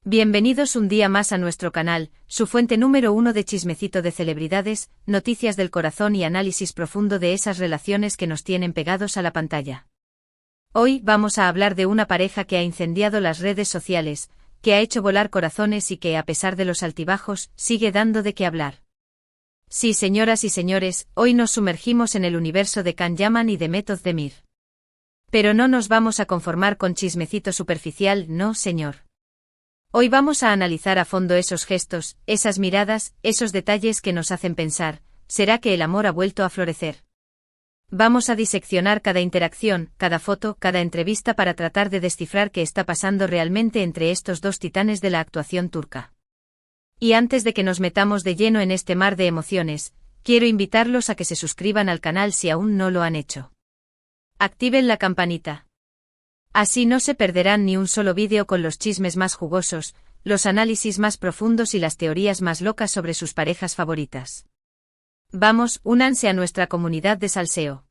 Bienvenidos un día más a nuestro canal, su fuente número 1 de chismecito de celebridades, noticias del corazón y análisis profundo de esas relaciones que nos tienen pegados a la pantalla. Hoy vamos a hablar de una pareja que ha incendiado las redes sociales, que ha hecho volar corazones y que, a pesar de los altibajos, sigue dando de qué hablar. Sí, señoras y señores, hoy nos sumergimos en el universo de Can Yaman y Demet Özdemir. Pero no nos vamos a conformar con chismecito superficial, no, señor. Hoy vamos a analizar a fondo esos gestos, esas miradas, esos detalles que nos hacen pensar, ¿será que el amor ha vuelto a florecer? Vamos a diseccionar cada interacción, cada foto, cada entrevista para tratar de descifrar qué está pasando realmente entre estos dos titanes de la actuación turca. Y antes de que nos metamos de lleno en este mar de emociones, quiero invitarlos a que se suscriban al canal si aún no lo han hecho. Activen la campanita. Así no se perderán ni un solo vídeo con los chismes más jugosos, los análisis más profundos y las teorías más locas sobre sus parejas favoritas. Vamos, únanse a nuestra comunidad de salseo.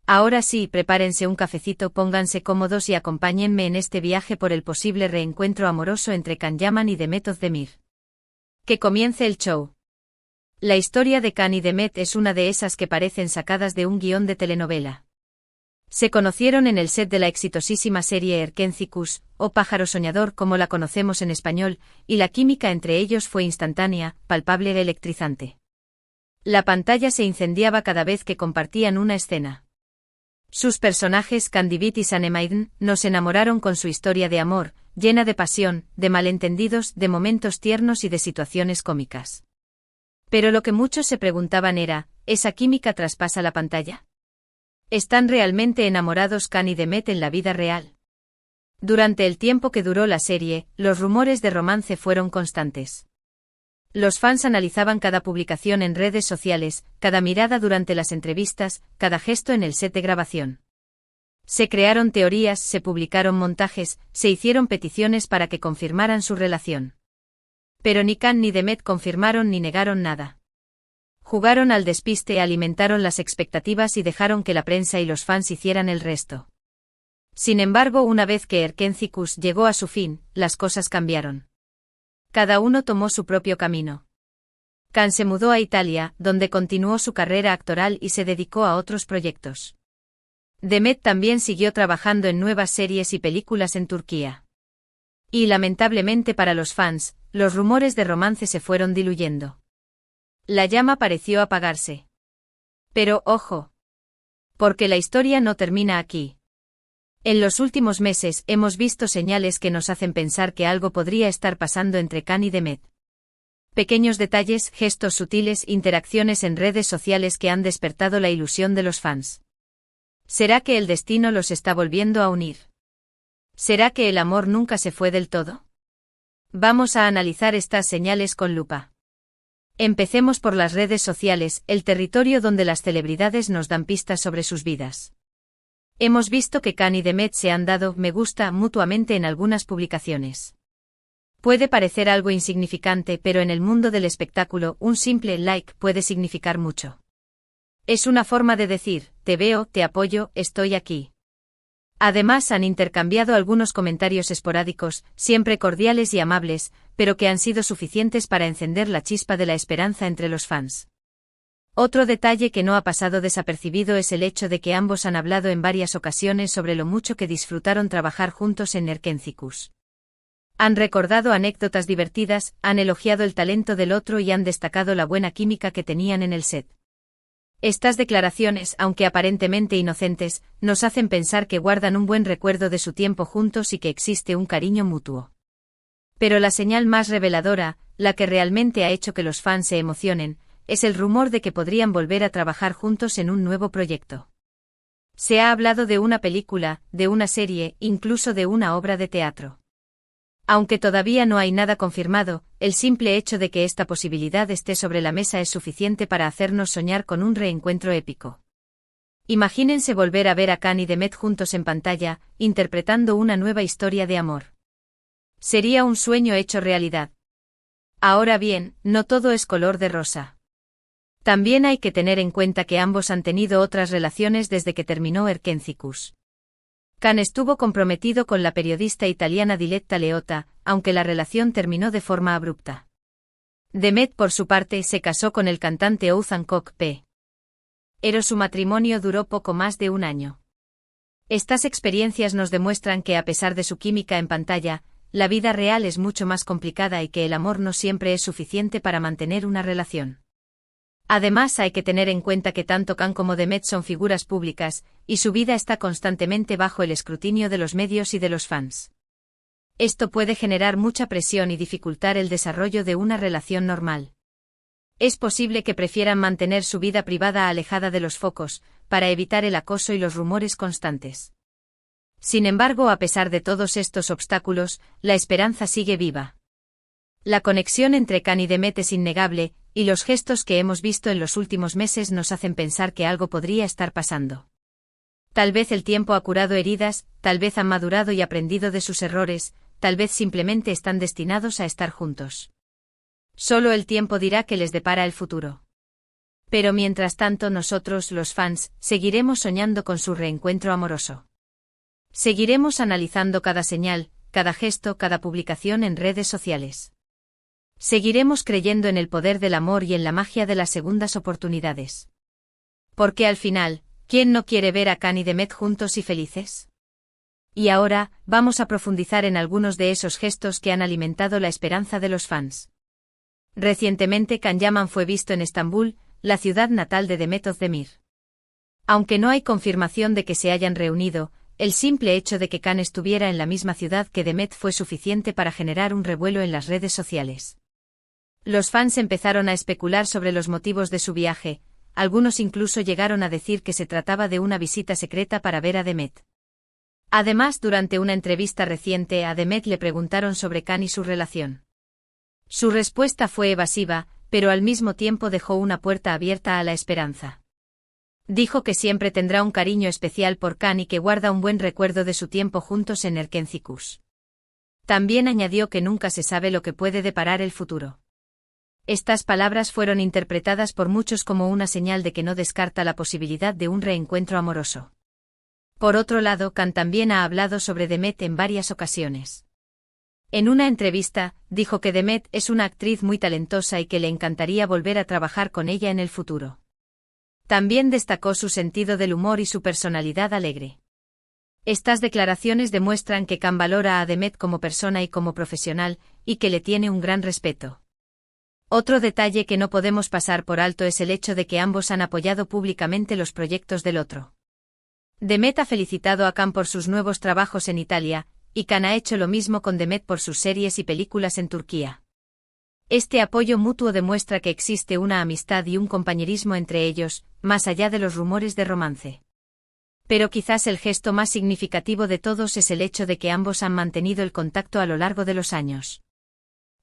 Ahora sí, prepárense un cafecito, pónganse cómodos y acompáñenme en este viaje por el posible reencuentro amoroso entre Can Yaman y Demet Özdemir. Que comience el show. La historia de Can y Demet es una de esas que parecen sacadas de un guión de telenovela. Se conocieron en el set de la exitosísima serie Erkenci-Kuş, o Pájaro Soñador como la conocemos en español, y la química entre ellos fue instantánea, palpable y electrizante. La pantalla se incendiaba cada vez que compartían una escena. Sus personajes, Candivit y Sanemaiden, nos enamoraron con su historia de amor, llena de pasión, de malentendidos, de momentos tiernos y de situaciones cómicas. Pero lo que muchos se preguntaban era, ¿esa química traspasa la pantalla? ¿Están realmente enamorados Can y Demet en la vida real? Durante el tiempo que duró la serie, los rumores de romance fueron constantes. Los fans analizaban cada publicación en redes sociales, cada mirada durante las entrevistas, cada gesto en el set de grabación. Se crearon teorías, se publicaron montajes, se hicieron peticiones para que confirmaran su relación. Pero ni Can ni Demet confirmaron ni negaron nada. Jugaron al despiste, alimentaron las expectativas y dejaron que la prensa y los fans hicieran el resto. Sin embargo, una vez que Erkenci-Kuş llegó a su fin, las cosas cambiaron. Cada uno tomó su propio camino. Can se mudó a Italia, donde continuó su carrera actoral y se dedicó a otros proyectos. Demet también siguió trabajando en nuevas series y películas en Turquía. Y lamentablemente para los fans, los rumores de romance se fueron diluyendo. La llama pareció apagarse. Pero, ojo. Porque la historia no termina aquí. En los últimos meses hemos visto señales que nos hacen pensar que algo podría estar pasando entre Can y Demet. Pequeños detalles, gestos sutiles, interacciones en redes sociales que han despertado la ilusión de los fans. ¿Será que el destino los está volviendo a unir? ¿Será que el amor nunca se fue del todo? Vamos a analizar estas señales con lupa. Empecemos por las redes sociales, el territorio donde las celebridades nos dan pistas sobre sus vidas. Hemos visto que Can y Demet se han dado me gusta mutuamente en algunas publicaciones. Puede parecer algo insignificante, pero en el mundo del espectáculo, un simple like puede significar mucho. Es una forma de decir, te veo, te apoyo, estoy aquí. Además han intercambiado algunos comentarios esporádicos, siempre cordiales y amables, pero que han sido suficientes para encender la chispa de la esperanza entre los fans. Otro detalle que no ha pasado desapercibido es el hecho de que ambos han hablado en varias ocasiones sobre lo mucho que disfrutaron trabajar juntos en Erkenci-Kuş. Han recordado anécdotas divertidas, han elogiado el talento del otro y han destacado la buena química que tenían en el set. Estas declaraciones, aunque aparentemente inocentes, nos hacen pensar que guardan un buen recuerdo de su tiempo juntos y que existe un cariño mutuo. Pero la señal más reveladora, la que realmente ha hecho que los fans se emocionen, es el rumor de que podrían volver a trabajar juntos en un nuevo proyecto. Se ha hablado de una película, de una serie, incluso de una obra de teatro. Aunque todavía no hay nada confirmado, el simple hecho de que esta posibilidad esté sobre la mesa es suficiente para hacernos soñar con un reencuentro épico. Imagínense volver a ver a Can y Demet juntos en pantalla, interpretando una nueva historia de amor. Sería un sueño hecho realidad. Ahora bien, no todo es color de rosa. También hay que tener en cuenta que ambos han tenido otras relaciones desde que terminó Erkenci-Kuş. Khan estuvo comprometido con la periodista italiana Diletta Leotta, aunque la relación terminó de forma abrupta. Demet, por su parte, se casó con el cantante Ouzhan Koc. Pero su matrimonio duró poco más de un año. Estas experiencias nos demuestran que, a pesar de su química en pantalla, la vida real es mucho más complicada y que el amor no siempre es suficiente para mantener una relación. Además, hay que tener en cuenta que tanto Khan como Demet son figuras públicas, y su vida está constantemente bajo el escrutinio de los medios y de los fans. Esto puede generar mucha presión y dificultar el desarrollo de una relación normal. Es posible que prefieran mantener su vida privada alejada de los focos, para evitar el acoso y los rumores constantes. Sin embargo, a pesar de todos estos obstáculos, la esperanza sigue viva. La conexión entre Khan y Demet es innegable, y los gestos que hemos visto en los últimos meses nos hacen pensar que algo podría estar pasando. Tal vez el tiempo ha curado heridas, tal vez han madurado y aprendido de sus errores, tal vez simplemente están destinados a estar juntos. Solo el tiempo dirá qué les depara el futuro. Pero mientras tanto nosotros, los fans, seguiremos soñando con su reencuentro amoroso. Seguiremos analizando cada señal, cada gesto, cada publicación en redes sociales. Seguiremos creyendo en el poder del amor y en la magia de las segundas oportunidades. Porque al final, ¿quién no quiere ver a Khan y Demet juntos y felices? Y ahora, vamos a profundizar en algunos de esos gestos que han alimentado la esperanza de los fans. Recientemente Can Yaman fue visto en Estambul, la ciudad natal de Demet Özdemir. Aunque no hay confirmación de que se hayan reunido, el simple hecho de que Khan estuviera en la misma ciudad que Demet fue suficiente para generar un revuelo en las redes sociales. Los fans empezaron a especular sobre los motivos de su viaje, algunos incluso llegaron a decir que se trataba de una visita secreta para ver a Demet. Además, durante una entrevista reciente a Demet le preguntaron sobre Khan y su relación. Su respuesta fue evasiva, pero al mismo tiempo dejó una puerta abierta a la esperanza. Dijo que siempre tendrá un cariño especial por Khan y que guarda un buen recuerdo de su tiempo juntos en Erkencikus. También añadió que nunca se sabe lo que puede deparar el futuro. Estas palabras fueron interpretadas por muchos como una señal de que no descarta la posibilidad de un reencuentro amoroso. Por otro lado, Khan también ha hablado sobre Demet en varias ocasiones. En una entrevista, dijo que Demet es una actriz muy talentosa y que le encantaría volver a trabajar con ella en el futuro. También destacó su sentido del humor y su personalidad alegre. Estas declaraciones demuestran que Khan valora a Demet como persona y como profesional, y que le tiene un gran respeto. Otro detalle que no podemos pasar por alto es el hecho de que ambos han apoyado públicamente los proyectos del otro. Demet ha felicitado a Khan por sus nuevos trabajos en Italia, y Khan ha hecho lo mismo con Demet por sus series y películas en Turquía. Este apoyo mutuo demuestra que existe una amistad y un compañerismo entre ellos, más allá de los rumores de romance. Pero quizás el gesto más significativo de todos es el hecho de que ambos han mantenido el contacto a lo largo de los años.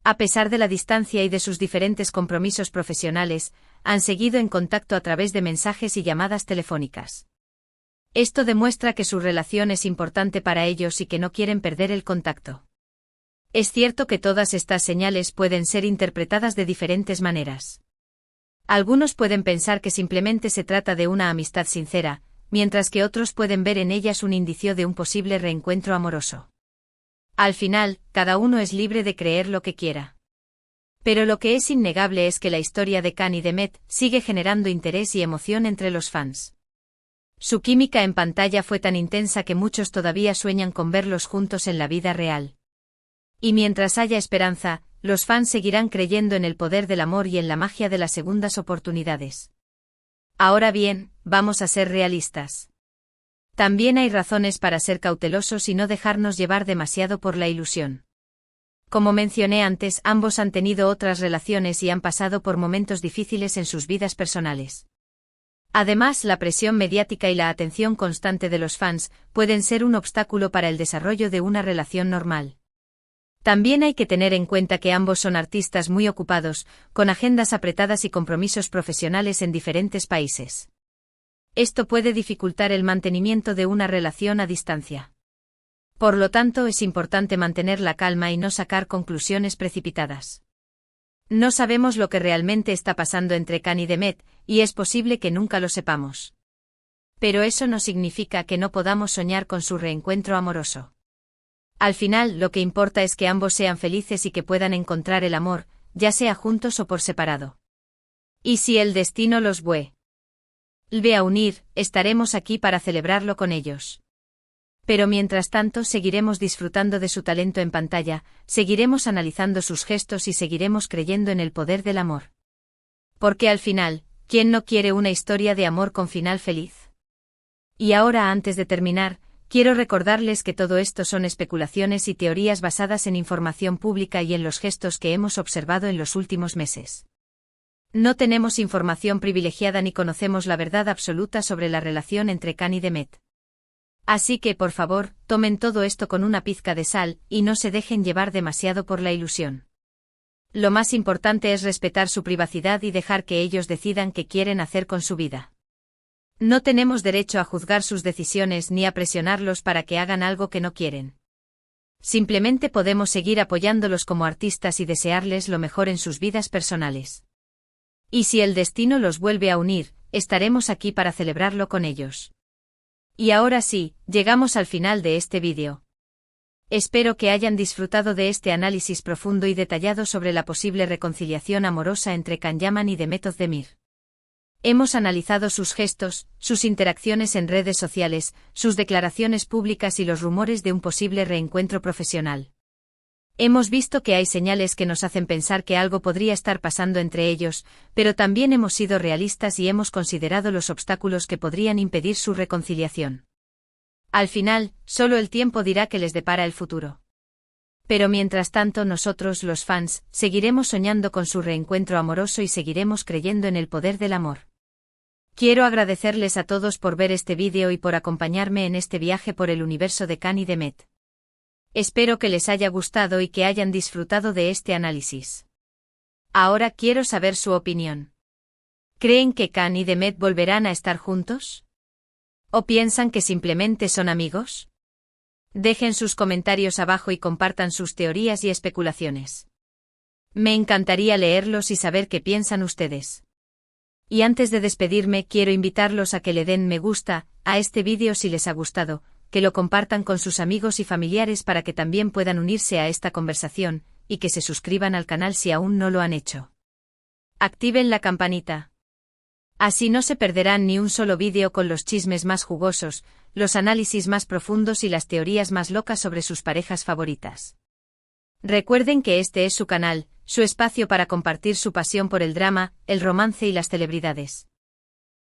A pesar de la distancia y de sus diferentes compromisos profesionales, han seguido en contacto a través de mensajes y llamadas telefónicas. Esto demuestra que su relación es importante para ellos y que no quieren perder el contacto. Es cierto que todas estas señales pueden ser interpretadas de diferentes maneras. Algunos pueden pensar que simplemente se trata de una amistad sincera, mientras que otros pueden ver en ellas un indicio de un posible reencuentro amoroso. Al final, cada uno es libre de creer lo que quiera. Pero lo que es innegable es que la historia de Khan y Demet sigue generando interés y emoción entre los fans. Su química en pantalla fue tan intensa que muchos todavía sueñan con verlos juntos en la vida real. Y mientras haya esperanza, los fans seguirán creyendo en el poder del amor y en la magia de las segundas oportunidades. Ahora bien, vamos a ser realistas. También hay razones para ser cautelosos y no dejarnos llevar demasiado por la ilusión. Como mencioné antes, ambos han tenido otras relaciones y han pasado por momentos difíciles en sus vidas personales. Además, la presión mediática y la atención constante de los fans pueden ser un obstáculo para el desarrollo de una relación normal. También hay que tener en cuenta que ambos son artistas muy ocupados, con agendas apretadas y compromisos profesionales en diferentes países. Esto puede dificultar el mantenimiento de una relación a distancia. Por lo tanto, es importante mantener la calma y no sacar conclusiones precipitadas. No sabemos lo que realmente está pasando entre Khan y Demet, y es posible que nunca lo sepamos. Pero eso no significa que no podamos soñar con su reencuentro amoroso. Al final, lo que importa es que ambos sean felices y que puedan encontrar el amor, ya sea juntos o por separado. Y si el destino los vuelve a unir, estaremos aquí para celebrarlo con ellos. Pero mientras tanto seguiremos disfrutando de su talento en pantalla, seguiremos analizando sus gestos y seguiremos creyendo en el poder del amor. Porque al final, ¿quién no quiere una historia de amor con final feliz? Y ahora, antes de terminar, quiero recordarles que todo esto son especulaciones y teorías basadas en información pública y en los gestos que hemos observado en los últimos meses. No tenemos información privilegiada ni conocemos la verdad absoluta sobre la relación entre Khan y Demet. Así que, por favor, tomen todo esto con una pizca de sal y no se dejen llevar demasiado por la ilusión. Lo más importante es respetar su privacidad y dejar que ellos decidan qué quieren hacer con su vida. No tenemos derecho a juzgar sus decisiones ni a presionarlos para que hagan algo que no quieren. Simplemente podemos seguir apoyándolos como artistas y desearles lo mejor en sus vidas personales. Y si el destino los vuelve a unir, estaremos aquí para celebrarlo con ellos. Y ahora sí, llegamos al final de este vídeo. Espero que hayan disfrutado de este análisis profundo y detallado sobre la posible reconciliación amorosa entre Can Yaman y Demet Özdemir. Hemos analizado sus gestos, sus interacciones en redes sociales, sus declaraciones públicas y los rumores de un posible reencuentro profesional. Hemos visto que hay señales que nos hacen pensar que algo podría estar pasando entre ellos, pero también hemos sido realistas y hemos considerado los obstáculos que podrían impedir su reconciliación. Al final, solo el tiempo dirá qué les depara el futuro. Pero mientras tanto nosotros, los fans, seguiremos soñando con su reencuentro amoroso y seguiremos creyendo en el poder del amor. Quiero agradecerles a todos por ver este vídeo y por acompañarme en este viaje por el universo de Khan y Demet. Espero que les haya gustado y que hayan disfrutado de este análisis. Ahora quiero saber su opinión. ¿Creen que Khan y Demet volverán a estar juntos? ¿O piensan que simplemente son amigos? Dejen sus comentarios abajo y compartan sus teorías y especulaciones. Me encantaría leerlos y saber qué piensan ustedes. Y antes de despedirme, quiero invitarlos a que le den me gusta a este vídeo si les ha gustado, que lo compartan con sus amigos y familiares para que también puedan unirse a esta conversación, y que se suscriban al canal si aún no lo han hecho. Activen la campanita. Así no se perderán ni un solo vídeo con los chismes más jugosos, los análisis más profundos y las teorías más locas sobre sus parejas favoritas. Recuerden que este es su canal, su espacio para compartir su pasión por el drama, el romance y las celebridades.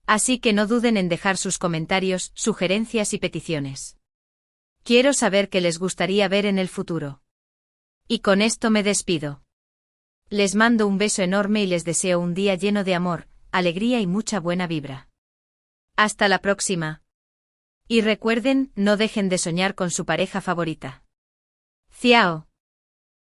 Así que no duden en dejar sus comentarios, sugerencias y peticiones. Quiero saber qué les gustaría ver en el futuro. Y con esto me despido. Les mando un beso enorme y les deseo un día lleno de amor, alegría y mucha buena vibra. Hasta la próxima. Y recuerden, no dejen de soñar con su pareja favorita. Ciao.